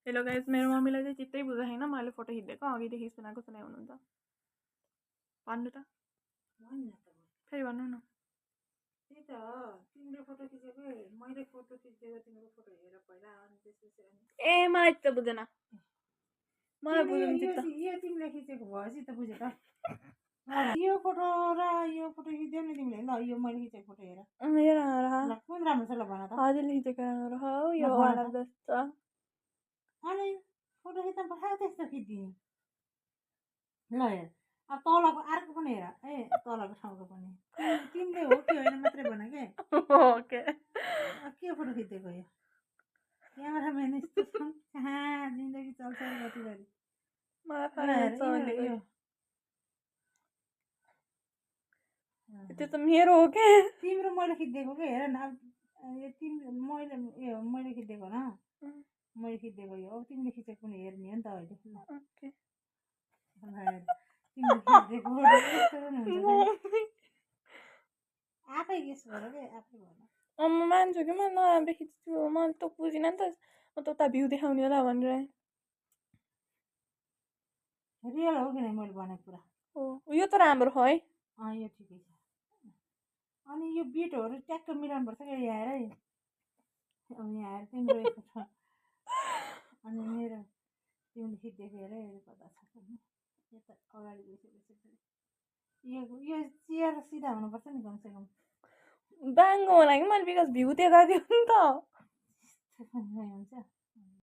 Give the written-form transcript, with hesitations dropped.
Hello guys, मेरो मम्मीलाई चाहिँ चित्तै बुझाएन मैले फोटो खिच्देको अघिदेखि सुनाएको सुनाइ हुनुहुन्छ। भन्नु त फेरि भन्नु न। त्यही त तिमीले फोटो खिचेको मैले फोटो खिचेको तिम्रो फोटो हेर पहिला अनि त्यसपछि ए मलाई त बुझेन, मलाई बुझ्नु यो चित्त। यो तिमीले खिचेको भएपछि त बुझे त यो फोटो र यो फोटो खिच्यौ नि तिमीले ल यो मैले खिचेको फोटो हेर हेर ल कुन राम्रो छ ल भन त हजुरले खिचेको राम्रो हो यो भन वाला त। बेस्ट अनि फोटो खिच्न पठाएको त्यस्तो खिचिदिने ल हेर अब तलको अर्को पनि हेर ए तलको ठाउँको पनि तिमीले हो कि होइन मात्रै भन के ओके के फोटो खिचेको यो क्यामेराम्यान यस्तो छ कहाँ जिन्दगी चल्छ कति गरी मलाई ल फाइल हेर छ यो भनेको यो त्यो त मेरो हो के तिम्रो मैले खिचिदिएको के हेर न अब यो तिम्रो मैले खिचिदिएको न मैले खिचिदिएको यो अब तिमीले खिचेको पनि हेर्ने हो नि त अहिले ओके तिमीले खिचिदिएको यस्तो पनि हुन्छ आफै गेस गर के आफै भन म मान्छु कि म नराम्रो खिच्छु मैले त बुझिनँ नि त म त उता भ्यू देखाउने होला भनेर। रियल हो कि नै मैले भनेको कुरा हो यो त राम्रो हो है। यो ठिकै छ अनि यो बिटहरू ट्याक्क मिलाउनुपर्छ क्या यहाँ हेर है अब यहाँ हेर तिम्रो यो फोटो अनि मेरो तिमीले खिचिदिएको हेर कता छ यता अगाडि गइसकेपछि यो यो चियर सिधा हुनुपर्छ नि कमसेकम बाङ्गो होला कि मैले बिकज भ्यू त्यता थियो नि त हुन्छ